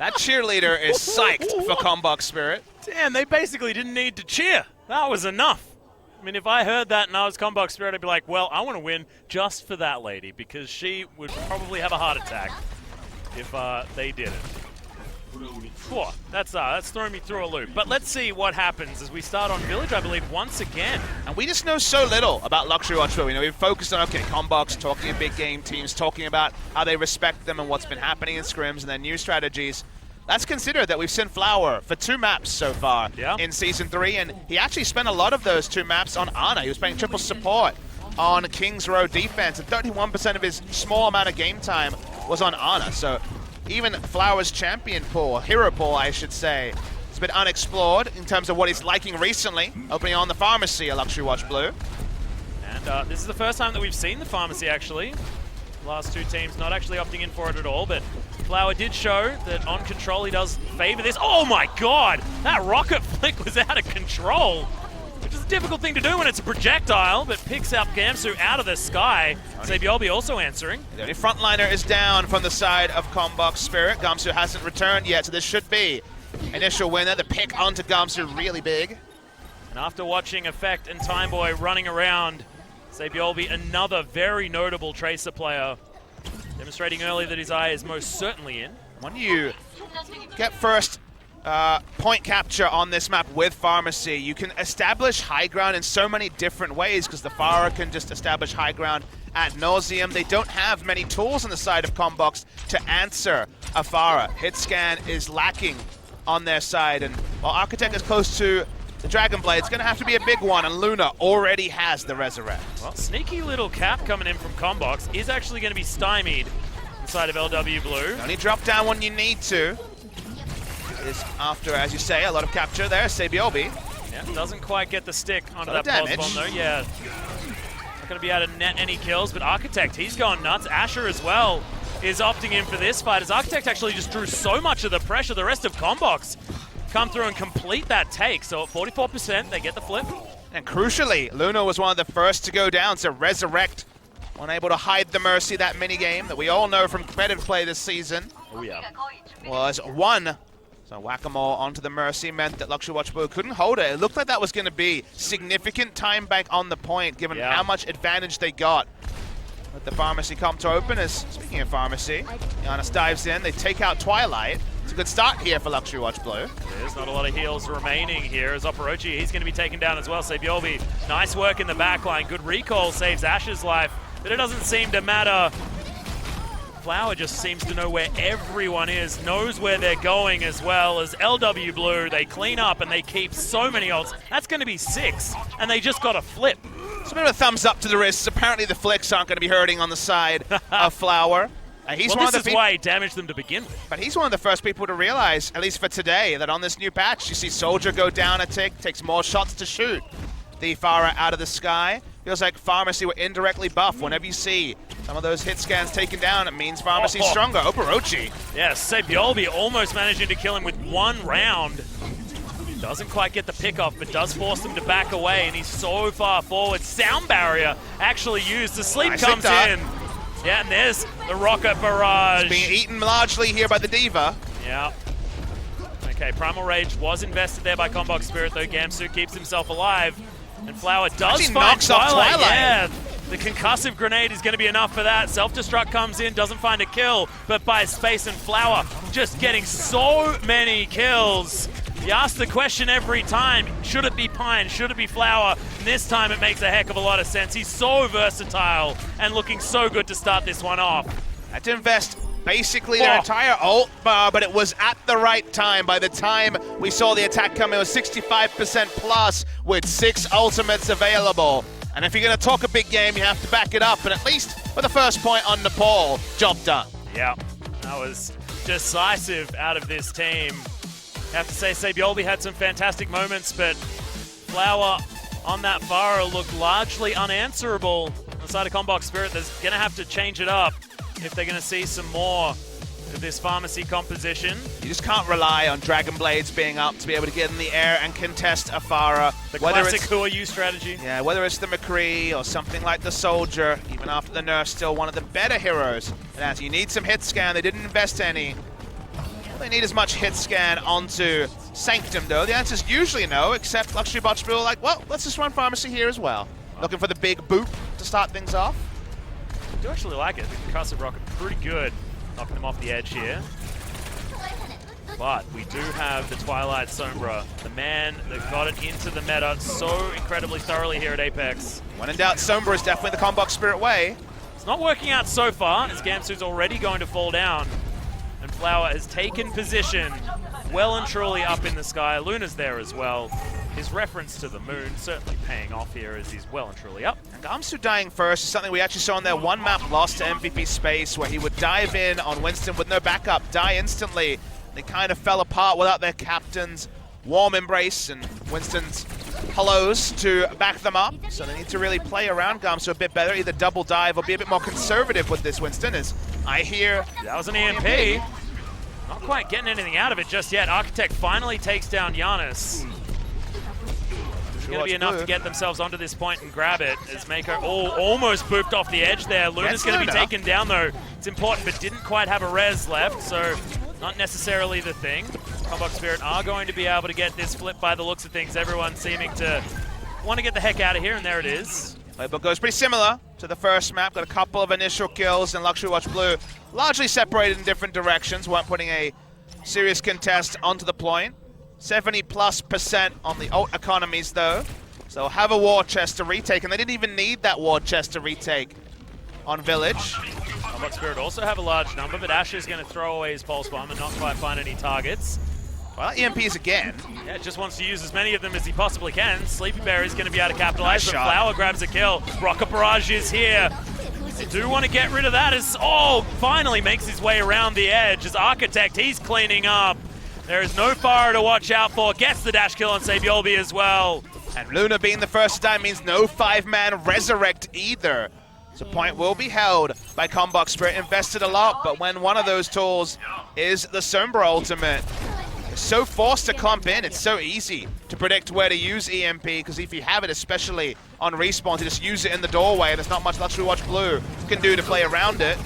That cheerleader is psyched for Conbox Spirit. Damn, they basically didn't need to cheer. That was enough. I mean, if I heard that and I was Conbox Spirit, I'd be like, well, I want to win just for that lady, because she would probably have a heart attack if they didn't. Whew, that's throwing me through a loop. But let's see what happens as we start on Village, I believe, once again. And we just know so little about Luxury Watch. You know, we've focused on, okay, Conbox, talking of big game teams, talking about how they respect them and what's been happening in scrims and their new strategies. Let's consider that we've seen Flower for 2 maps so far in Season 3, and he actually spent a lot of those 2 maps on Ana. He was playing triple support on King's Row defense, and 31% of his small amount of game time was on Ana. So even Flower's champion pool, hero pool, I should say, has been unexplored in terms of what he's liking recently, opening on the Pharmacy at Luxury Watch Blue. And this is the first time that we've seen the Pharmacy, actually. The last 2 teams not actually opting in for it at all, but Flower did show that on control he does favor this. Oh my god! That rocket flick was out of control! Which is a difficult thing to do when it's a projectile, but picks up Gamsu out of the sky. Sabiolbi also answering. The only frontliner is down from the side of Conbox Spirit. Gamsu hasn't returned yet, so this should be initial winner. The pick onto Gamsu really big. And after watching Effect and Timeboy running around, Sabiolbi, another very notable Tracer player, demonstrating early that his eye is most certainly in. When you get first point capture on this map with Pharmacy, you can establish high ground in so many different ways, because the Pharah can just establish high ground ad nauseum. They don't have many tools on the side of Conbox to answer a Pharah. Hit scan is lacking on their side, and while Architect is close to the Dragon Blade, it's going to have to be a big one, and Luna already has the Resurrect. Well, sneaky little cap coming in from Conbox is actually going to be stymied inside of LW Blue. Only drop down when you need to. Is after, as you say, a lot of capture there. Sabiolbi. Yeah, doesn't quite get the stick onto that pulse bomb though. Yeah, not going to be able to net any kills, but Architect, he's gone nuts. Asher as well is opting in for this fight, as Architect actually just drew so much of the pressure. The rest of Conbox come through and complete that take. So at 44%, they get the flip. And crucially, Luna was one of the first to go down, so Resurrect, unable to hide the Mercy, that minigame that we all know from competitive play this season. Oh yeah. Was one. So Whack-A-Mole onto the Mercy meant that Luxury Watch Blue couldn't hold it. It looked like that was going to be significant time bank on the point, given how much advantage they got. But the Pharmacy come to open, as speaking of Pharmacy, Giannis dives in, they take out Twilight. It's a good start here for Luxury Watch Blue. There's not a lot of heals remaining here, as Oporochi, he's going to be taken down as well. Sabiolbi, nice work in the backline. Good recall, saves Ash's life, but it doesn't seem to matter. Flower just seems to know where everyone is, knows where they're going as well. As LW Blue, they clean up and they keep so many ults. That's going to be 6, and they just got a flip. It's a bit of a thumbs up to the wrists. Apparently the flicks aren't going to be hurting on the side of Flower. He's well, this is why he damaged them to begin with. But he's one of the first people to realize, at least for today, that on this new patch, you see Soldier go down a tick, takes more shots to shoot the Pharah out of the sky. Feels like Pharmacy were indirectly buffed. Whenever you see some of those hit scans taken down, it means Pharmacy's stronger. Oporochi. Yes, Sabiolbi almost managing to kill him with 1 round. Doesn't quite get the pick off, but does force them to back away, and he's so far forward. Sound barrier actually used. The sleep comes in. Yeah, and there's the rocket barrage. It's being eaten largely here by the Diva. Yeah. Okay, Primal Rage was invested there by Conbox Spirit, though Gamsu keeps himself alive. And Flower does find Twilight. Yeah, the concussive grenade is going to be enough for that. Self-destruct comes in, doesn't find a kill, but by space, and Flower just getting so many kills. You ask the question every time, should it be Pine, should it be Flower? And this time it makes a heck of a lot of sense. He's so versatile and looking so good to start this one off. Had to invest basically their entire ult bar, but it was at the right time. By the time we saw the attack come, it was 65% plus with 6 ultimates available. And if you're going to talk a big game, you have to back it up. And at least for the first point on Nepal, job done. Yeah, that was decisive out of this team. I have to say, Sabiolbi had some fantastic moments, but Flower on that Pharah looked largely unanswerable. On the side of Conbox Spirit, they're going to have to change it up if they're going to see some more of this Pharmacy composition. You just can't rely on Dragon Blades being up to be able to get in the air and contest a Pharah. The classic who are you strategy. Yeah, whether it's the McCree or something like the Soldier, even after the nerf, still one of the better heroes. And as you need some hit scan, they didn't invest any. they need as much hit scan onto Sanctum, though. The answer is usually no, except Luxury Botch Blue are like, well, let's just run Pharmacy here as well. Looking for the big boop to start things off. I do actually like it. The concussive rocket pretty good, knocking them off the edge here. But we do have the Twilight Sombra, the man that got it into the meta so incredibly thoroughly here at Apex. When in doubt, Sombra is definitely the Conbox Spirit way. It's not working out so far, as Gamsu's already going to fall down. And Flower has taken position well and truly up in the sky. Luna's there as well. His reference to the moon certainly paying off here as he's well and truly up. And Gamsu dying first is something we actually saw in their one map loss to MVP Space, where he would dive in on Winston with no backup, die instantly. They kind of fell apart without their captain's warm embrace and Winston's hellos to back them up. So they need to really play around Gamsu a bit better, either double dive or be a bit more conservative with this Winston, as I hear... That was an EMP. Not quite getting anything out of it just yet. Architect finally takes down Giannis. It's going to be enough to get themselves onto this point and grab it, as Mako almost booped off the edge there. Luna's going to be taken down, though. It's important, but didn't quite have a res left, so not necessarily the thing. Conbox Spirit are going to be able to get this flip by the looks of things. Everyone seeming to want to get the heck out of here, and there it is. Playbook goes pretty similar to the first map. Got a couple of initial kills, and Luxury Watch Blue largely separated in different directions. Weren't putting a serious contest onto the point. 70+% on the ult economies, though. So they'll have a war chest to retake, and they didn't even need that war chest to retake on Village. Conbox Spirit also have a large number, but Asher's going to throw away his pulse bomb and not quite find any targets. Well, EMPs again. Yeah, just wants to use as many of them as he possibly can. Sleepy Bear is going to be able to capitalize, Nice but shot. Flower grabs a kill. Rocket Barrage is here. They do want to get rid of that as, finally makes his way around the edge. As Architect, he's cleaning up. There is no Fire to watch out for. Gets the dash kill on Sabiolbi as well. And Luna being the first to die means no 5-man resurrect either. So point will be held by Conbox Spirit. Invested a lot, but when one of those tools is the Sombra ultimate, it's so forced to clump in. It's so easy to predict where to use EMP, because if you have it, especially on respawn, to just use it in the doorway, and there's not much Luxury Watch Blue can do to play around it.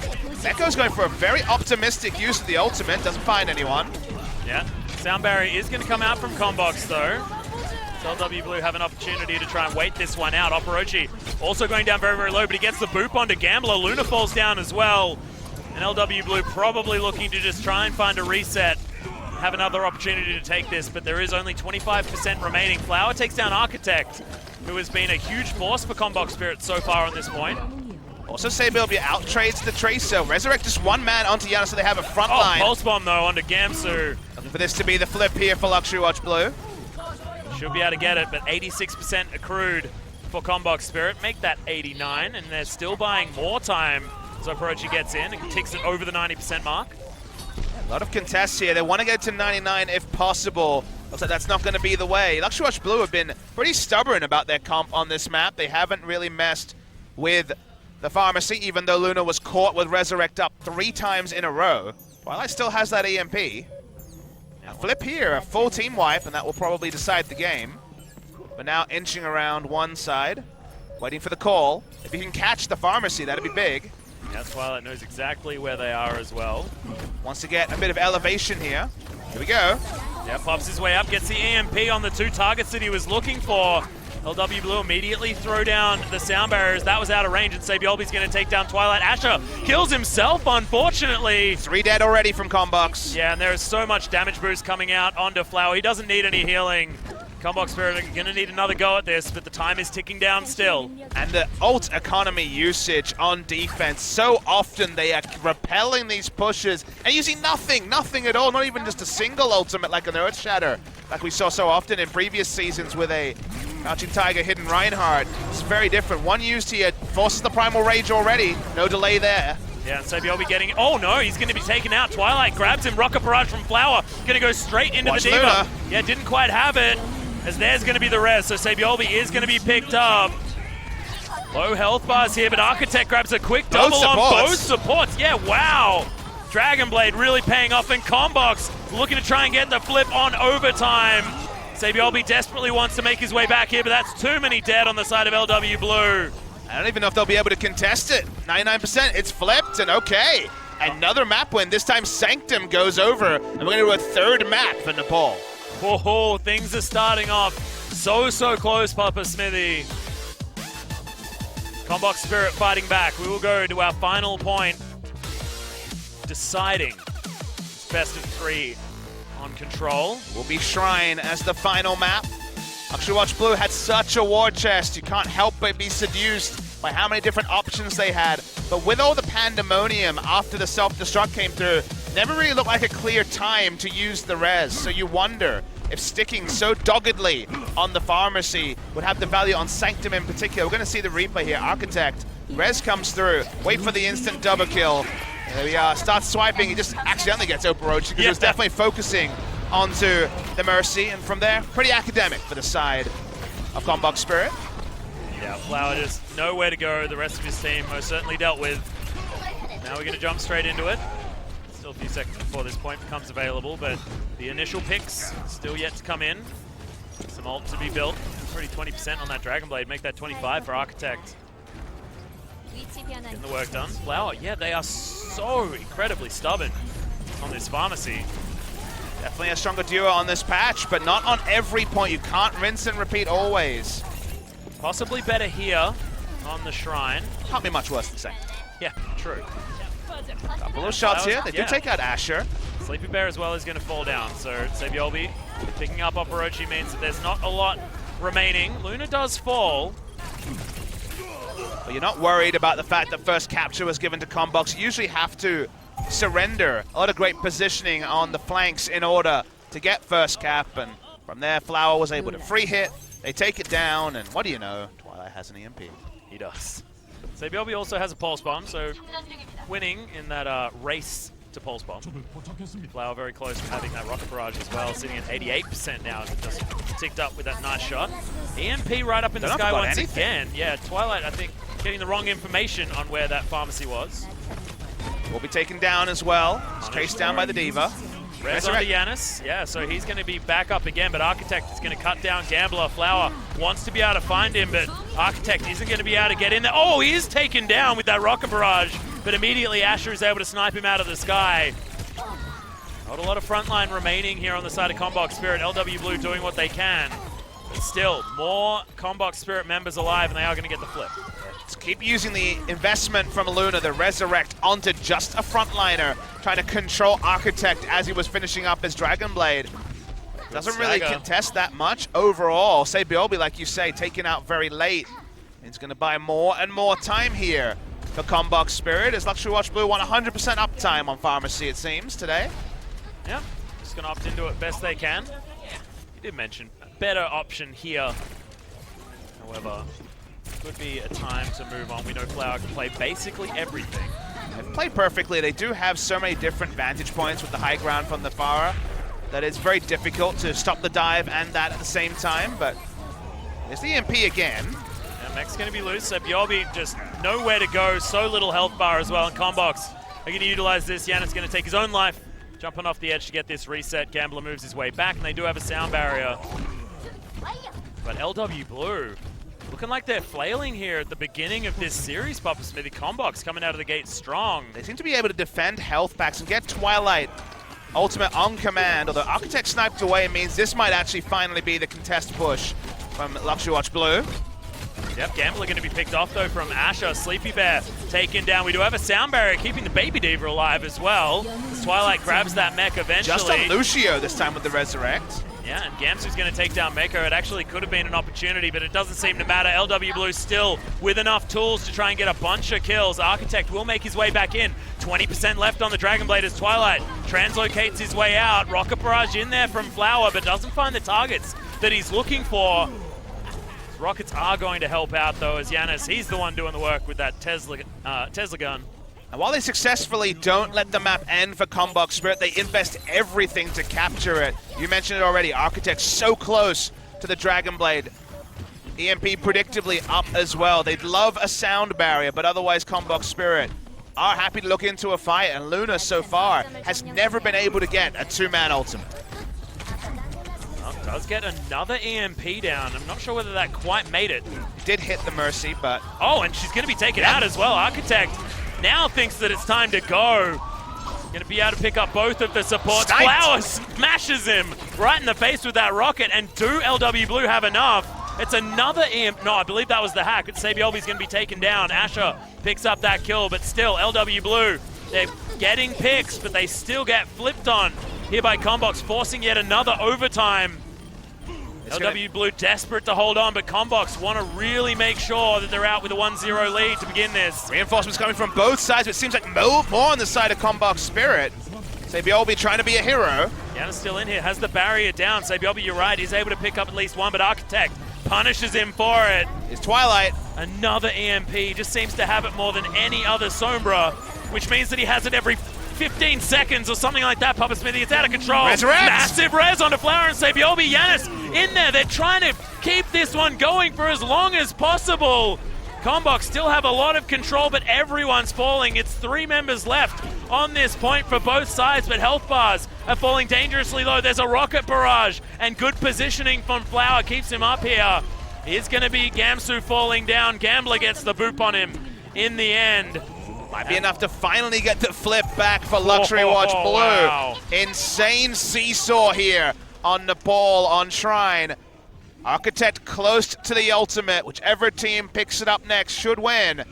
Echo's going for a very optimistic use of the ultimate. Doesn't find anyone. Yeah, Sound Barrier is going to come out from Conbox though. So LW Blue have an opportunity to try and wait this one out. Oporochi also going down very, very low, but he gets the boop onto Gambler. Luna falls down as well. And LW Blue probably looking to just try and find a reset. Have another opportunity to take this, but there is only 25% remaining. Flower takes down Architect, who has been a huge force for Conbox Spirit so far on this point. Also, Sabiolbi out-trades the Tracer. Resurrect just one man onto Giannis, so they have a front line. Pulse Bomb, though, onto Gamsu. Looking for this to be the flip here for Luxury Watch Blue. Should be able to get it, but 86% accrued for Conbox Spirit. Make that 89, and they're still buying more time. So Oporochi gets in and ticks it over the 90% mark. A lot of contests here. They want to get to 99 if possible. Looks like that's not going to be the way. Luxury Watch Blue have been pretty stubborn about their comp on this map. They haven't really messed with the Pharmacy, even though Luna was caught with Resurrect up 3 times in a row. Twilight still has that EMP. A flip here, a full team wipe, and that will probably decide the game. But now inching around one side, waiting for the call. If he can catch the Pharmacy, that'd be big. Yeah, Twilight knows exactly where they are as well. Wants to get a bit of elevation here. Here we go. Yeah, pops his way up, gets the EMP on the 2 targets that he was looking for. LW Blue immediately throw down the sound barriers. That was out of range, and Sabiolbi's going to take down Twilight. Asher kills himself, unfortunately. 3 dead already from Conbox. Yeah, and there is so much damage boost coming out onto Flower. He doesn't need any healing. Conbox Spirit are going to need another go at this, but the time is ticking down still. And the ult economy usage on defense, so often they are repelling these pushes and using nothing at all, not even just a single ultimate like an Earth Shatter, like we saw so often in previous seasons with a Crouching Tiger, Hidden Reinhardt. It's very different. One used here, forces the Primal Rage already, no delay there. Yeah, and Sabiolbi getting, oh no, he's going to be taken out. Twilight grabs him, Rocket Barrage from Flower, going to go straight into Watch the Diva. Luna. Yeah, didn't quite have it, as there's going to be the res, so Sabiolbi is going to be picked up. Low health bars here, but Architect grabs a quick double on both supports. Yeah, wow. Dragon Blade really paying off, and Conbox looking to try and get the flip on overtime. Sabiolbi desperately wants to make his way back here, but that's too many dead on the side of LW Blue. I don't even know if they'll be able to contest it. 99%, it's flipped, and okay. Another map win. This time Sanctum goes over, and we're going to do a third map for Nepal. Oh, things are starting off so close, Papa Smithy. Conbox Spirit fighting back. We will go to our final point, deciding it's best of 3 on Control. Will be Shrine as the final map. Overwatch Blue had such a war chest. You can't help but be seduced by how many different options they had. But with all the pandemonium after the self-destruct came through, never really looked like a clear time to use the res. So you wonder if sticking so doggedly on the pharmacy would have the value on Sanctum in particular. We're going to see the replay here. Architect, res comes through, wait for the instant double kill. There we are, starts swiping, he just accidentally gets Overwatch because he was definitely focusing onto the Mercy, and from there, pretty academic for the side of Conbox Spirit. Yeah, Flower just nowhere to go. The rest of his team most certainly dealt with. Now we're going to jump straight into it. Still a few seconds before this point becomes available, but the initial picks still yet to come in. Some ult to be built. Pretty 20% on that Dragon Blade. Make that 25 for Architect. Getting the work done. Flower, yeah, they are so incredibly stubborn on this pharmacy. Definitely a stronger duo on this patch, but not on every point. You can't rinse and repeat always. Possibly better here on the Shrine. Can't be much worse than Sanctum. Yeah, true. Couple of shots here. They do take out Asher. Sleepy Bear as well is going to fall down. So Sabiolbi picking up Orochi means that there's not a lot remaining. Luna does fall. But you're not worried about the fact that first capture was given to Conbox. You usually have to surrender. A lot of great positioning on the flanks in order to get first cap. And from there, Flower was able to free hit. They take it down, and what do you know? Twilight has an EMP. He does. Sabiolbi also has a Pulse Bomb, so winning in that race to Pulse Bomb. Flower very close to having that Rocket Barrage as well, sitting at 88% now as it just ticked up with that nice shot. EMP right up in the sky once again. Yeah, Twilight, I think, getting the wrong information on where that pharmacy was. Will be taken down as well. He's chased down by the Diva. Res on the Yanis. Yeah, so he's going to be back up again, but Architect is going to cut down Gambler. Flower wants to be able to find him, but Architect isn't going to be able to get in there. Oh, he is taken down with that Rocket Barrage, but immediately Asher is able to snipe him out of the sky. Not a lot of frontline remaining here on the side of Conbox Spirit. LW Blue doing what they can, but still, more Conbox Spirit members alive, and they are going to get the flip. Just keep using the investment from Luna, the Resurrect, onto just a frontliner, trying to control Architect as he was finishing up his Dragon Blade. Doesn't really contest that much overall. Sabiolbi, like you say, taken out very late. He's going to buy more and more time here for Conbox Spirit, as Overwatch Blue want 100% uptime on Pharmacy, it seems, today. Yeah, just going to opt into it best they can. You did mention a better option here. However, could be a time to move on. We know Flower can play basically everything. They've played perfectly. They do have so many different vantage points with the high ground from the Pharah that it's very difficult to stop the dive and that at the same time, but there's the EMP again. Yeah, Mech's going to be loose, so Bjorby just nowhere to go, so little health bar as well, and Conbox are going to utilize this. Janet's going to take his own life, jumping off the edge to get this reset. Gambler moves his way back, and they do have a sound barrier. But LW Blue, looking like they're flailing here at the beginning of this series, Papa Smithy. Conbox coming out of the gate strong. They seem to be able to defend health packs and get Twilight ultimate on command, although Architect sniped away means this might actually finally be the contest push from Overwatch Blue. Yep, Gambler going to be picked off though from Asher. Sleepy Bear taken down. We do have a sound barrier keeping the Baby Diva alive as well. Twilight grabs that mech eventually. Just on Lucio this time with the Resurrect. Yeah, and Gamsu's going to take down Meko. It actually could have been an opportunity, but it doesn't seem to matter. LW Blue still with enough tools to try and get a bunch of kills. Architect will make his way back in. 20% left on the Dragon Blade as Twilight translocates his way out. Rocket Barrage in there from Flower, but doesn't find the targets that he's looking for. Rockets are going to help out, though, as Yanis, he's the one doing the work with that Tesla gun. And while they successfully don't let the map end for Conbox Spirit, they invest everything to capture it. You mentioned it already, Architect so close to the Dragon Blade. EMP predictably up as well. They'd love a sound barrier, but otherwise Conbox Spirit are happy to look into a fight, and Luna so far has never been able to get a two-man ultimate. Does get another EMP down. I'm not sure whether that quite made it. It did hit the Mercy, but... Oh, and she's going to be taken out as well. Architect now thinks that it's time to go. Going to be able to pick up both of the supports. Sniped. Flower smashes him right in the face with that rocket. And do LW Blue have enough? It's another EMP. No, I believe that was the hack. But Sabiolbi's going to be taken down. Asher picks up that kill, but still, LW Blue, they're getting picks, but they still get flipped on here by Conbox, forcing yet another overtime. LW Blue desperate to hold on, but Conbox want to really make sure that they're out with a 1-0 lead to begin this. Reinforcements coming from both sides, but it seems like more on the side of Conbox Spirit. Sabiolbi trying to be a hero. Yana's still in here, has the barrier down. Sabiolbi, you're right, he's able to pick up at least one, but Architect punishes him for it. It's Twilight. Another EMP, just seems to have it more than any other Sombra, which means that he has it every 15 seconds or something like that. Papa Smithy, it's out of control. Resurrect. Massive res onto Flower and Sabiolbi. Yanis in there. They're trying to keep this one going for as long as possible. Conbox still have a lot of control, but everyone's falling. It's 3 members left on this point for both sides, but health bars are falling dangerously low. There's a rocket barrage, and good positioning from Flower keeps him up here. It's going to be Gamsu falling down. Gambler gets the boop on him in the end. Might be enough to finally get the flip back for Luxury Watch Blue. Wow. Insane seesaw here on Nepal on Shrine. Architect close to the ultimate. Whichever team picks it up next should win.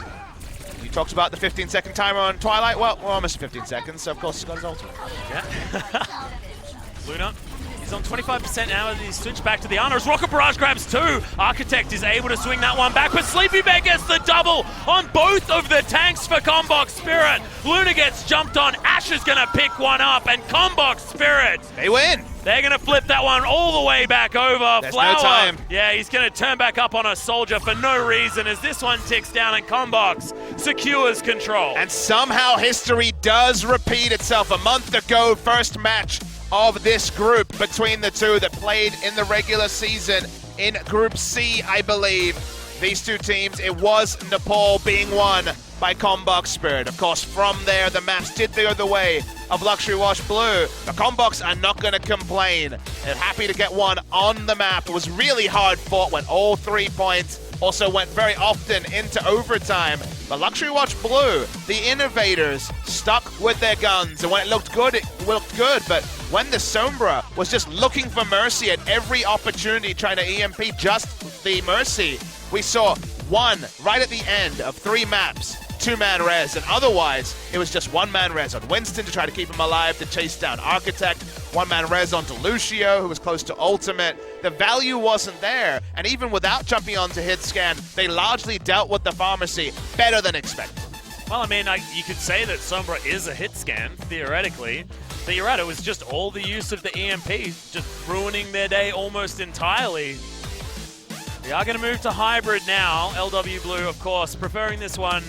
You talked about the 15-second timer on Twilight. Well, we're almost 15 seconds, so of course he's got his ultimate. Yeah. Luna. He's on 25% now as he switched back to the honors. Rocket Barrage grabs 2. Architect is able to swing that one back, but Sleepy Bear gets the double on both of the tanks for Conbox Spirit. Luna gets jumped on. Ash is going to pick one up, and Conbox Spirit, they win. They're going to flip that one all the way back over. There's Flower, no time. Yeah, he's going to turn back up on a soldier for no reason as this one ticks down and Conbox secures control. And somehow history does repeat itself. A month ago, first match of this group between the two that played in the regular season in Group C, I believe. These two teams, it was Nepal being won by Conbox Spirit. Of course, from there, the maps did go the way of Luxury Watch Blue. The Conbox are not going to complain. They're happy to get one on the map. It was really hard fought, went all 3 points. Also went very often into overtime. But Luxury Watch Blue, the innovators, stuck with their guns. And when it looked good, it looked good. But when the Sombra was just looking for Mercy at every opportunity, trying to EMP just the Mercy, we saw one right at the end of 3 maps, 2-man res, and otherwise it was just 1-man res on Winston to try to keep him alive, to chase down Architect, 1-man res onto Lucio, who was close to ultimate. The value wasn't there, and even without jumping onto hit scan, they largely dealt with the pharmacy better than expected. Well, I mean, you could say that Sombra is a hit scan, theoretically, but you're right, it was just all the use of the EMP, just ruining their day almost entirely. We are going to move to hybrid now. LW Blue, of course, preferring this one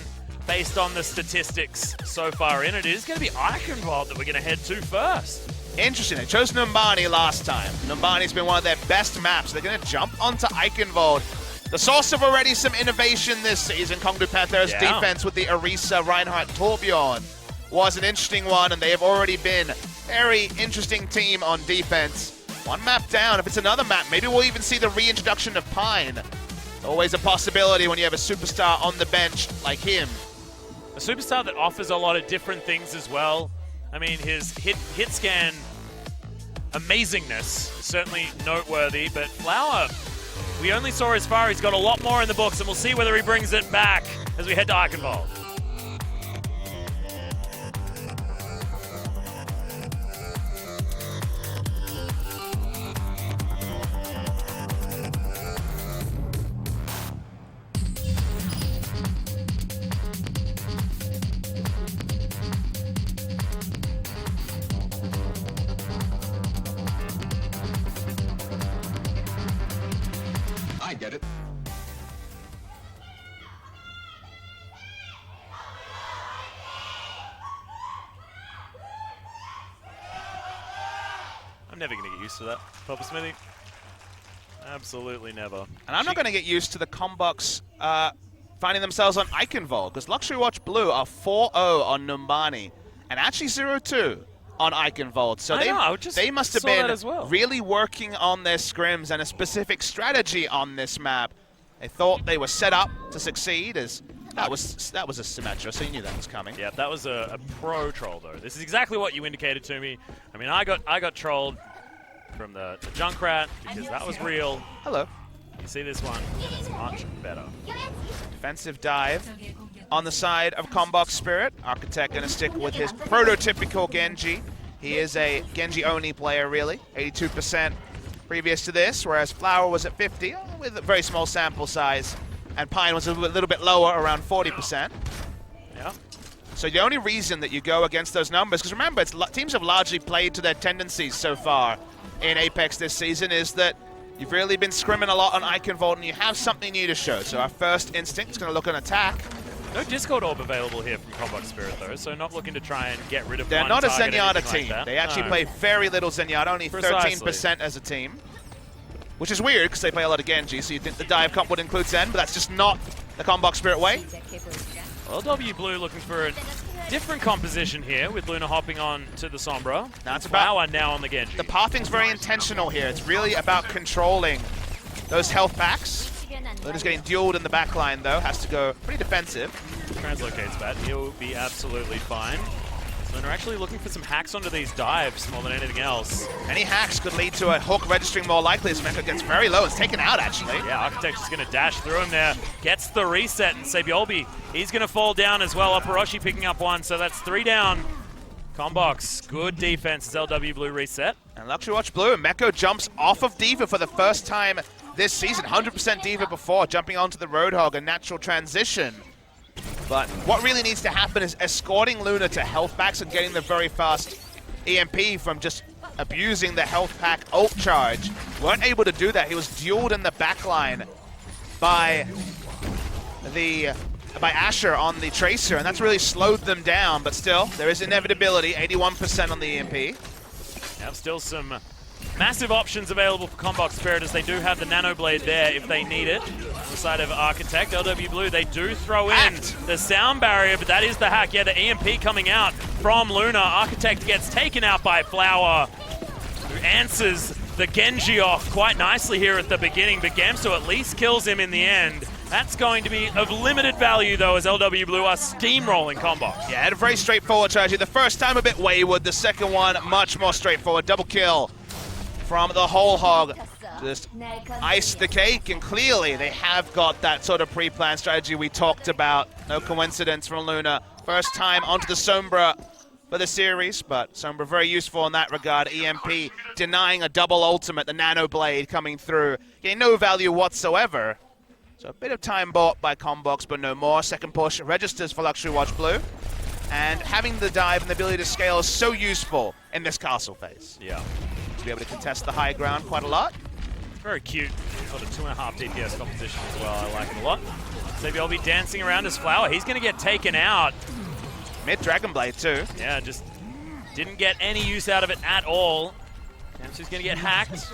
based on the statistics so far in. It is going to be Eichenwald that we're going to head to first. Interesting. They chose Numbani last time. Numbani's been one of their best maps. They're going to jump onto Eichenwald. The source of already some innovation this season, Kongdoo Panthera's defense with the Orisa, Reinhardt, Torbjorn was an interesting one, and they have already been very interesting team on defense. 1 map down. If it's another map, maybe we'll even see the reintroduction of Pine. Always a possibility when you have a superstar on the bench like him. A superstar that offers a lot of different things as well. I mean, his hit scan amazingness, certainly noteworthy, but Flower, we only saw as far. He's got a lot more in the books, and we'll see whether he brings it back as we head to Eichenwald. I get it. I'm never going to get used to that, Papa Smithy. Absolutely never. And I'm not going to get used to the Conbox finding themselves on Eichenwald, because Luxury Watch Blue are 4-0 on Numbani, and actually 0-2 on Eichenwald. So they must have been really working on their scrims and a specific strategy on this map. They thought they were set up to succeed, as That was a Symmetra, so you knew that was coming. Yeah, that was a pro troll though. This is exactly what you indicated to me. I mean, I got trolled from the Junkrat because that was real. Hello. You see this one, it's much better. Defensive dive on the side of Conbox Spirit. Architect gonna stick with his prototypical Genji. He is a Genji-only player, really. 82% previous to this, whereas Flower was at 50 with a very small sample size, and Pine was a little bit lower, around 40%. Yeah. So the only reason that you go against those numbers, because remember, teams have largely played to their tendencies so far in Apex this season, is that you've really been scrimming a lot on Iconvolt, and you have something new to show. So our first instinct is going to look on attack. No Discord Orb available here from Conbox Spirit, though, so not looking to try and get rid of They're one not a target, Zenyatta team. like They actually play very little Zenyatta, only 13% as a team. Which is weird, because they play a lot of Genji, so you'd think the dive comp would include Zen, but that's just not the Conbox Spirit way. Well, W Blue looking for a different composition here, with Luna hopping on to the Sombra. Now it's Flower about now on the Genji. the pathing's very intentional here. It's really about controlling those health packs. Luna's getting dueled in the backline, though. Has to go pretty defensive. Translocates bad. He'll be absolutely fine. Luna actually looking for some hacks onto these dives more than anything else. Any hacks could lead to a hook registering more likely as Mecha gets very low. It's taken out, actually. Yeah, Architect's just going to dash through him there. Gets the reset, and Sabiolbi, he's going to fall down as well. Oporoshi picking up one, so that's 3 down. Combox, good defense as LW Blue reset. And Luxury Watch Blue, and Meko jumps off of D.Va for the first time this season. 100% D.Va before, jumping onto the Roadhog, a natural transition. But what really needs to happen is escorting Luna to health packs and getting the very fast EMP from just abusing the health pack ult charge. Weren't able to do that. He was dueled in the backline by Asher on the Tracer, and that's really slowed them down. But still, there is inevitability. 81% on the EMP. Now still some massive options available for Conbox Spirit, as they do have the Nano Blade there if they need it. On the side of Architect, LW Blue, they do throw in the sound barrier, but that is the hack. Yeah, the EMP coming out from Luna. Architect gets taken out by Flower, who answers the Genji off quite nicely here at the beginning, but Gamso at least kills him in the end. That's going to be of limited value, though, as LW Blue are steamrolling Conbox. Yeah, had a very straightforward strategy. The first time a bit wayward, the second one much more straightforward. Double kill from the whole hog. Just ice the cake, and clearly they have got that sort of pre-planned strategy we talked about. No coincidence from Luna. First time onto the Sombra for the series, but Sombra very useful in that regard. EMP denying a double ultimate, the Nano Blade coming through. Getting no value whatsoever. So a bit of time bought by Conbox, but no more. Second push registers for Luxury Watch Blue. And having the dive and the ability to scale is so useful in this castle phase. Yeah. To be able to contest the high ground quite a lot. Very cute. Got a 2.5 DPS composition as well. I like it a lot. Sabiolbi dancing around as Flower. He's going to get taken out. Mid Dragon Blade too. Yeah, just didn't get any use out of it at all. Gamsu's going to get hacked.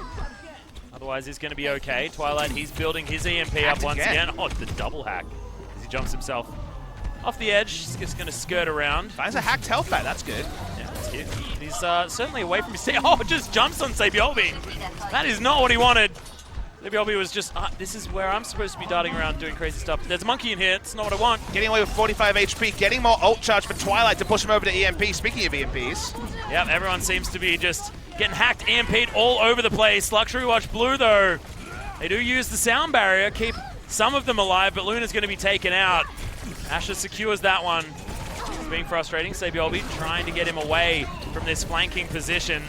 Otherwise, he's going to be okay. Twilight, he's building his EMP up once again. Oh, the double hack as he jumps himself off the edge. He's just going to skirt around. Finds a hacked health pack. That's good. Yeah, that's cute. He's certainly away from his team. Oh, just jumps on Sabiolbi. That is not what he wanted. Sabiolbi was just, this is where I'm supposed to be darting around doing crazy stuff. There's a monkey in here. It's not what I want. Getting away with 45 HP. Getting more ult charge for Twilight to push him over to EMP. Speaking of EMPs. Yep, everyone seems to be just getting hacked, EMP'd all over the place. Luxury Watch Blue, though, they do use the sound barrier, keep some of them alive, but Luna's going to be taken out. Asher secures that one. It's being frustrating. Sabiolbi trying to get him away from this flanking position.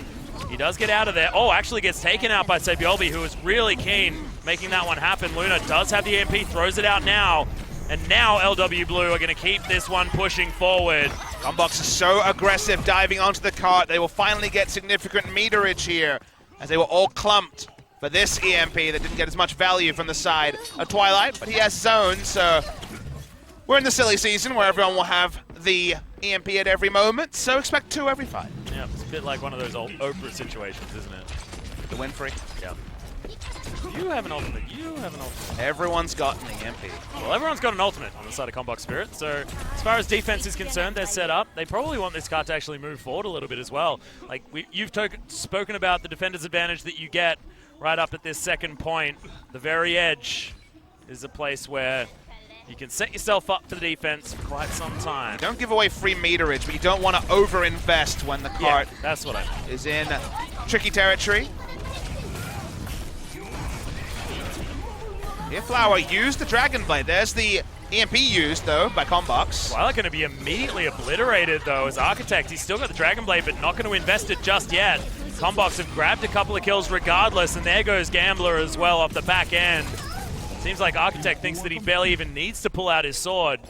He does get out of there. Oh, actually gets taken out by Sabiolbi, who was really keen making that one happen. Luna does have the EMP, throws it out now. And now LW Blue are going to keep this one pushing forward. Conbox is so aggressive diving onto the cart. They will finally get significant meterage here, as they were all clumped for this EMP that didn't get as much value from the side of Twilight, but he has zone, so we're in the silly season where everyone will have the EMP at every moment, so expect 2 every 5. Yeah, it's a bit like one of those old Oprah situations, isn't it? The Winfrey. Yeah. You have an ultimate. You have an ultimate. Everyone's got an EMP. Well, everyone's got an ultimate on the side of Conbox Spirit. So as far as defense is concerned, they're set up. They probably want this card to actually move forward a little bit as well. Like, you've spoken about the defender's advantage that you get right up at this second point. The very edge is a place where you can set yourself up for the defense for quite some time. Don't give away free meterage, but you don't want to over-invest when the cart that's what I mean. is in tricky territory. Here, Flower used the Dragon Blade. There's the EMP used, though, by Conbox. Twilight going to be immediately obliterated, though, as Architect. He's still got the Dragon Blade, but not going to invest it just yet. Conbox have grabbed a couple of kills regardless, and there goes Gambler as well off the back end. Seems like Architect thinks that he barely even needs to pull out his sword.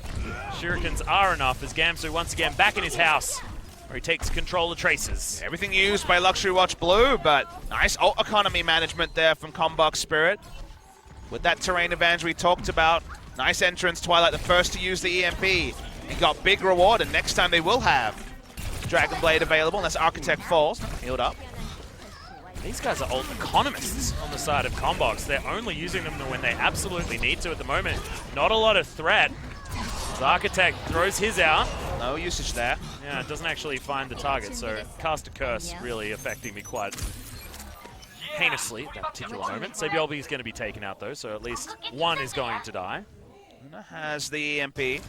Shurikens are enough as Gamsu once again back in his house, where he takes control of Traces. Everything used by Luxury Watch Blue, but nice ult economy management there from Conbox Spirit. With that terrain advantage we talked about, nice entrance, Twilight the first to use the EMP. He got big reward, and next time they will have Dragon Blade available unless Architect falls. Healed up. These guys are ult economists on the side of Conbox. They're only using them when they absolutely need to at the moment. Not a lot of threat. As Architect throws his out. No usage there. Yeah, it doesn't actually find the target, so cast a curse really affecting me quite heinously at that particular moment. Sabiolbi is going to be taken out though, so at least one is going to die. Luna has the EMP.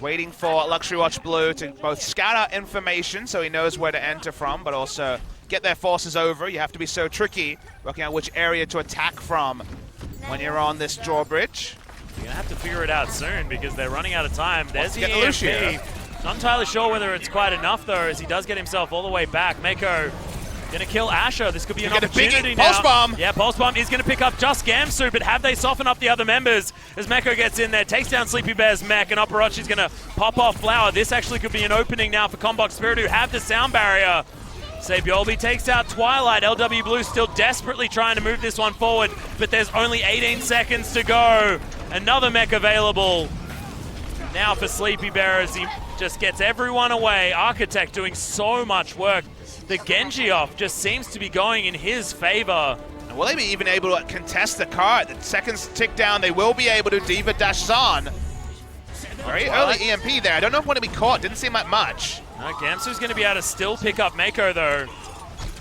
Waiting for Luxury Watch Blue to both scatter information so he knows where to enter from, but also get their forces over. You have to be so tricky working out which area to attack from when you're on this drawbridge. You're going to have to figure it out soon because they're running out of time. There's the Lucia. EMP. Not entirely sure whether it's quite enough though, as he does get himself all the way back. Mako gonna kill Asher. This could be an opportunity now. Pulse Bomb. Yeah, Pulse Bomb is gonna pick up just Gamsu, but have they softened up the other members as Meko gets in there, takes down Sleepy Bear's mech, and Operachi's gonna pop off Flower. This actually could be an opening now for Conbox Spirit, who have the sound barrier. Sabiolbi takes out Twilight. LW Blue still desperately trying to move this one forward, but there's only 18 seconds to go. Another mech available now for Sleepy Bear as he just gets everyone away. Architect doing so much work. The Genji off just seems to be going in his favor. And will they be even able to contest the cart? The seconds tick down, they will be able to. Diva dashes on. Very early EMP there. I don't know if it want to be caught. Didn't seem like much. No, Gamsu's going to be able to still pick up Mako though.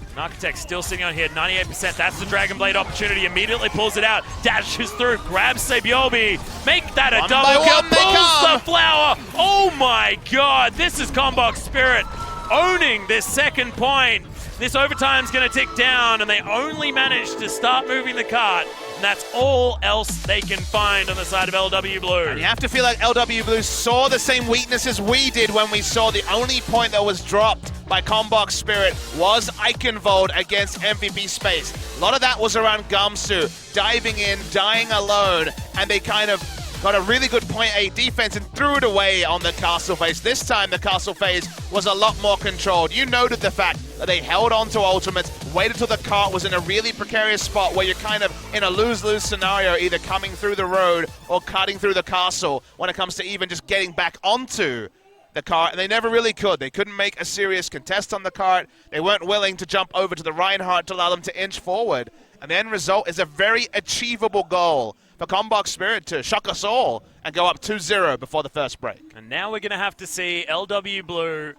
And Architect still sitting on here, 98%. That's the Dragon Blade opportunity. Immediately pulls it out, dashes through, grabs Sabiolbi. Make that a double kill, pulls the Flower. Oh my god, this is Conbox Spirit owning this second point. This overtime's going to tick down, and they only managed to start moving the cart. And that's all else they can find on the side of LW Blue. And you have to feel like LW Blue saw the same weaknesses we did when we saw the only point that was dropped by Conbox Spirit was Eichenwald against MVP Space. A lot of that was around Gamsu diving in, dying alone, and they kind of got a really good point A defense and threw it away on the castle phase. This time the castle phase was a lot more controlled. You noted the fact that they held on to ultimates, waited till the cart was in a really precarious spot where you're kind of in a lose-lose scenario, either coming through the road or cutting through the castle when it comes to even just getting back onto the cart, and they never really could. They couldn't make a serious contest on the cart. They weren't willing to jump over to the Reinhardt to allow them to inch forward. And the end result is a very achievable goal for Conbox Spirit to shock us all and go up 2-0 before the first break. And now we're going to have to see LW Blue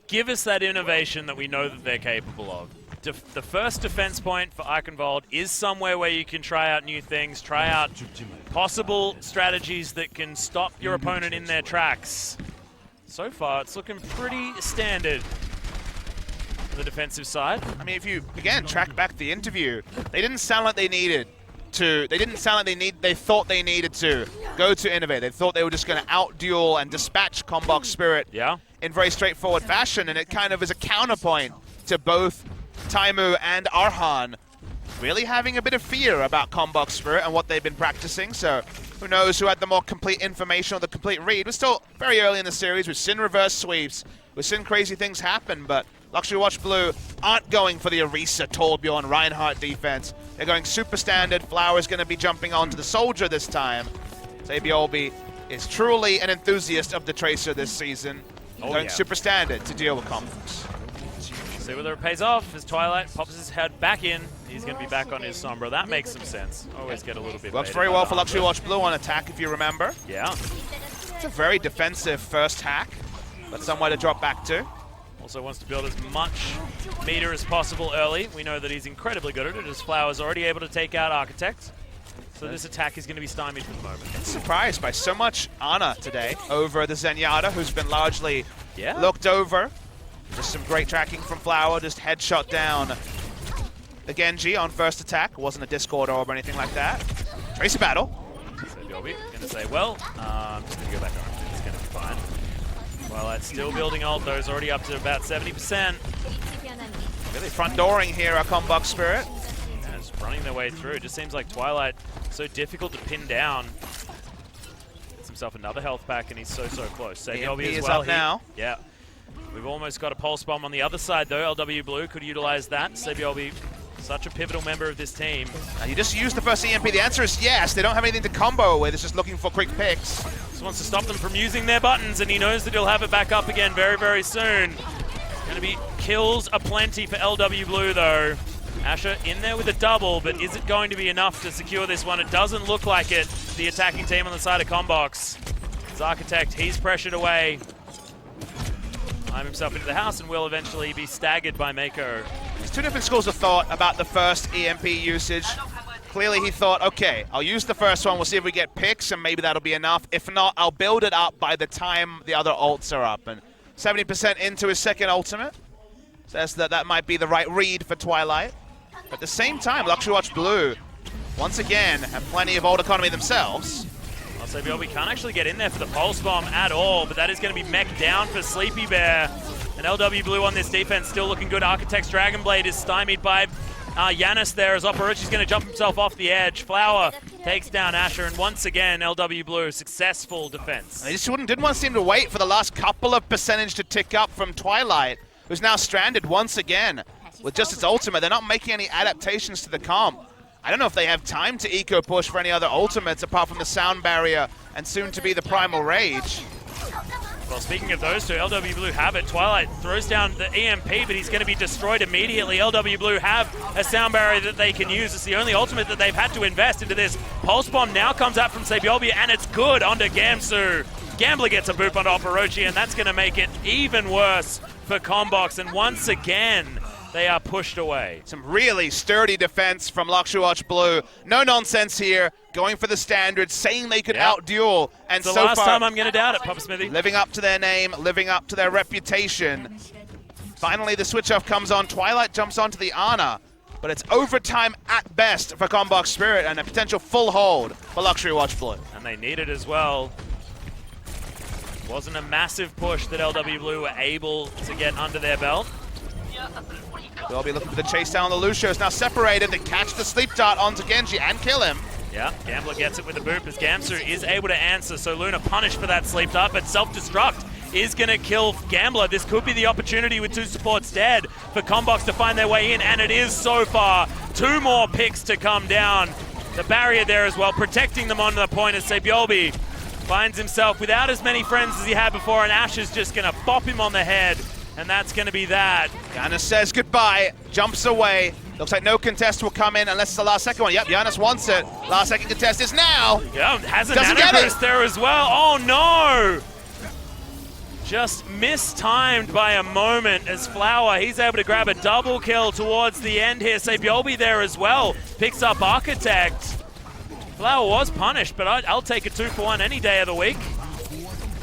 give us that innovation that we know that they're capable of. The first defense point for Eichenwald is somewhere where you can try out new things, try out possible strategies that can stop your opponent in their tracks. So far, it's looking pretty standard on the defensive side. I mean, if you, again, track back the interview, they didn't sound like they needed to, they thought they needed to go to Innovate. They thought they were just going to out-duel and dispatch Conbox Spirit in very straightforward fashion, and it kind of is a counterpoint to both Taimu and Arhan really having a bit of fear about Conbox Spirit and what they've been practicing. So who knows who had the more complete information or the complete read. We're still very early in the series. We've seen reverse sweeps. We've seen crazy things happen, but Luxury Watch Blue aren't going for the Orisa, Torbjorn, Reinhardt defense. They're going super standard. Flower's going to be jumping onto the Soldier this time. Sabiolbi is truly an enthusiast of the Tracer this season. Going super standard to deal with Conbox. See whether it pays off as Twilight pops his head back in. He's going to be back on his Sombra. That makes some sense. Always get a little bit. Works very well for Luxury Watch Blue on attack, if you remember. Yeah. It's a very defensive first hack, but somewhere to drop back to. Also wants to build as much meter as possible early. We know that he's incredibly good at it, as Flower's already able to take out Architect. So this attack is going to be stymied for the moment. Surprised by so much Ana today over the Zenyatta, who's been largely looked over. Just some great tracking from Flower, just headshot down the Genji on first attack. Wasn't a Discord orb or anything like that. Tracer battle. So Dolby going to say, well, I'm just going to go back on. It's going to be fine. Twilight's still building ult, though. He's already up to about 70%. Really front dooring here, a Conbox Spirit. And it's running their way through. It just seems like Twilight so difficult to pin down. Gets himself another health pack, and he's so close. So Dolby is as well. Up now. Yeah. We've almost got a pulse bomb on the other side, though. LW Blue could utilize that. Sebiolbi, such a pivotal member of this team. You just used the first EMP. The answer is yes. They don't have anything to combo with. It's just looking for quick picks. Just wants to stop them from using their buttons, and he knows that he'll have it back up again very soon. Going to be kills aplenty for LW Blue, though. Asher in there with a double, but is it going to be enough to secure this one? It doesn't look like it. The attacking team on the side of Conbox. It's Architect. He's pressured away. Climb himself into the house and will eventually be staggered by Mako. There's two different schools of thought about the first EMP usage. Clearly he thought, okay, I'll use the first one, we'll see if we get picks, and maybe that'll be enough. If not, I'll build it up by the time the other ults are up. And 70% into his second ultimate says that that might be the right read for Twilight. At the same time, Luxury Watch Blue, once again, have plenty of ult economy themselves. I'll say, we can't actually get in there for the Pulse Bomb at all, but that is going to be mech down for Sleepy Bear. And LW Blue on this defense still looking good. Architect's Dragon Blade is stymied by Yanis there as Operachi's going to jump himself off the edge. Flower takes down Asher, and once again, LW Blue, successful defense. They just didn't want to seem to wait for the last couple of percentage to tick up from Twilight, who's now stranded once again with just its ultimate. They're not making any adaptations to the comp. I don't know if they have time to eco-push for any other ultimates apart from the Sound Barrier and soon to be the Primal Rage. Well, speaking of those two, LW Blue have it. Twilight throws down the EMP, but he's going to be destroyed immediately. LW Blue have a Sound Barrier that they can use. It's the only ultimate that they've had to invest into this. Pulse Bomb now comes out from Sebiolbi, and it's good onto Gamsu. Gambler gets a boop onto Operachi, and that's going to make it even worse for Conbox. And once again, they are pushed away. Some really sturdy defense from Luxury Watch Blue. No nonsense here. Going for the standards, saying they could out-duel. And it's the so last far, time I'm going to doubt it, Papa Smithy. living up to their name, living up to their reputation. Finally, the switch-off comes on. Twilight jumps onto the Ana. But it's overtime at best for Conbox Spirit and a potential full hold for Luxury Watch Blue. And they need it as well. Wasn't a massive push that LW Blue were able to get under their belt. They'll be looking for the chase down. The Lucio is now separated. They catch the sleep dart onto Genji and kill him. Yeah, Gambler gets it with the boop as Gamsu is able to answer. So Luna punished for that sleep dart, but self-destruct is going to kill Gambler. This could be the opportunity with two supports dead for Conbox to find their way in, and it is so far. Two more picks to come down. The barrier there as well, protecting them on the point as Sebiolbi finds himself without as many friends as he had before, and Ash is just going to bop him on the head. And that's going to be that. Giannis says goodbye, jumps away. Looks like no contest will come in unless it's the last second one. Yep, Giannis wants it. Last second contest is now. Yeah, has a Doesn't nano get boost it. there as well. Oh no! Just mistimed by a moment as Flower, he's able to grab a double kill towards the end here. Sebiolbi there as well. Picks up Architect. Flower was punished, but I'll take a 2-for-1 any day of the week.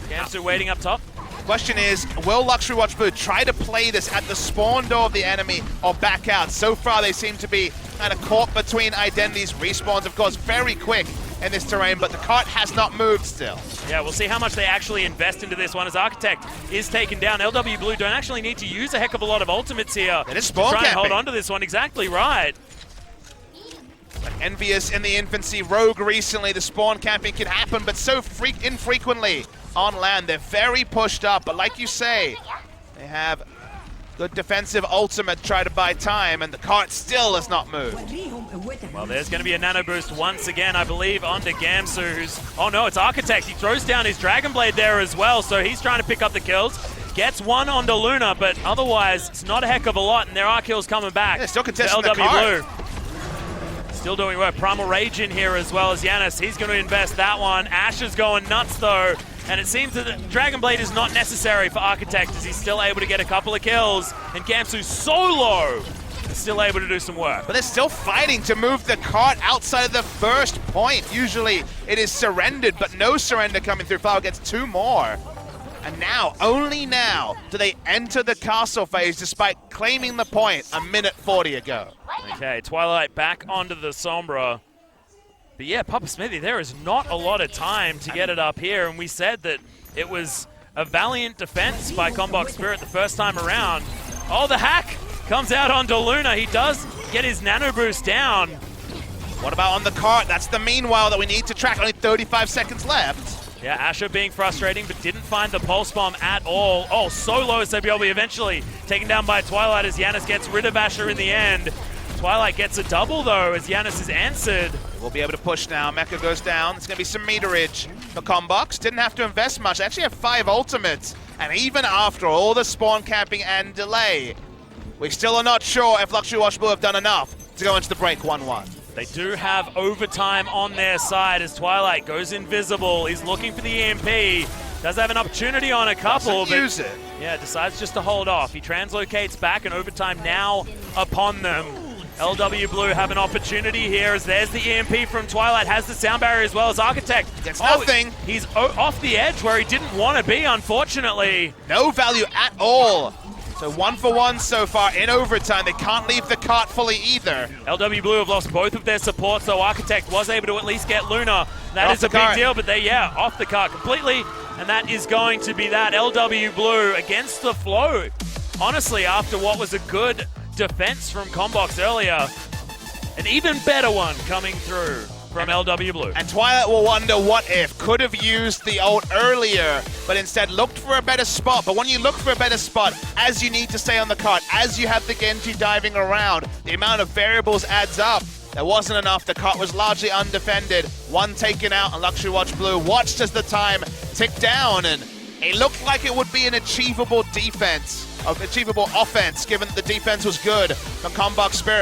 Gamsu waiting up top. Question is, will Luxury Watch Blue try to play this at the spawn door of the enemy or back out? So far, they seem to be kind of caught between identities. Respawns, of course, very quick in this terrain, but the cart has not moved still. Yeah, we'll see how much they actually invest into this one as Architect is taken down. LW Blue don't actually need to use a heck of a lot of ultimates here. It is spawn to try and hold camping. on to this one. Exactly right. Like EnVyUs in the infancy, Rogue recently, the spawn camping can happen, but so infrequently on land. They're very pushed up, but like you say, they have good defensive ultimate to try to buy time, and the cart still has not moved. Well, there's going to be a nano boost once again, I believe, onto Gamsu, who's... Oh no, it's Architect. He throws down his Dragon Blade there as well, so he's trying to pick up the kills. Gets one onto Luna, but otherwise, it's not a heck of a lot, and there are kills coming back. Yeah, still contesting to the cart. LW Blue. Still doing work. Primal Rage in here as well as Yanis. He's going to invest that one. Ash is going nuts though. And it seems that the Dragon Blade is not necessary for Architect as he's still able to get a couple of kills. And Gamsu's so low. still able to do some work. But they're still fighting to move the cart outside of the first point. Usually it is surrendered, but no surrender coming through. Flower gets 2 more. And now, only now, do they enter the castle phase despite claiming the point a minute 40 ago. Okay, Twilight back onto the Sombra. But yeah, Papa Smithy, there is not a lot of time to get it up here, and we said that it was a valiant defense by Conbox Spirit the first time around. Oh, the hack comes out onto Luna. He does get his nano boost down. What about on the cart? That's the meanwhile that we need to track. Only 35 seconds left. Yeah, Asher being frustrating, but didn't find the pulse bomb at all. Oh, so low, so he'll be eventually taken down by Twilight as Giannis gets rid of Asher in the end. Twilight gets a double, though, as Giannis is answered. We'll be able to push now. Mecha goes down. There's going to be some meterage for Conbox. Didn't have to invest much. They actually have 5 ultimates. And even after all the spawn camping and delay, we still are not sure if Luxury Watch will have done enough to go into the break 1-1. They do have overtime on their side as Twilight goes invisible. He's looking for the EMP. Does have an opportunity on a couple, but use it. Yeah, decides just to hold off. He translocates back, and overtime now upon them. LW Blue have an opportunity here as there's the EMP from Twilight, has the sound barrier as well as Architect. Gets nothing. He's off the edge where he didn't want to be, unfortunately. No value at all. So 1 for 1 so far in overtime. They can't leave the cart fully either. LW Blue have lost both of their supports, so Architect was able to at least get Luna. That is a big deal, but they, off the cart completely. And that is going to be that. LW Blue against the flow. Honestly, after what was a good defense from Conbox earlier, an even better one coming through from LW Blue. And Twilight will wonder what if. Could have used the ult earlier, but instead looked for a better spot. But when you look for a better spot, as you need to stay on the cart, as you have the Genji diving around, the amount of variables adds up. There wasn't enough. The cart was largely undefended. 1 taken out, and Luxury Watch Blue watched as the time ticked down, and it looked like it would be an achievable offense, given that the defense was good from Conbox Spirit.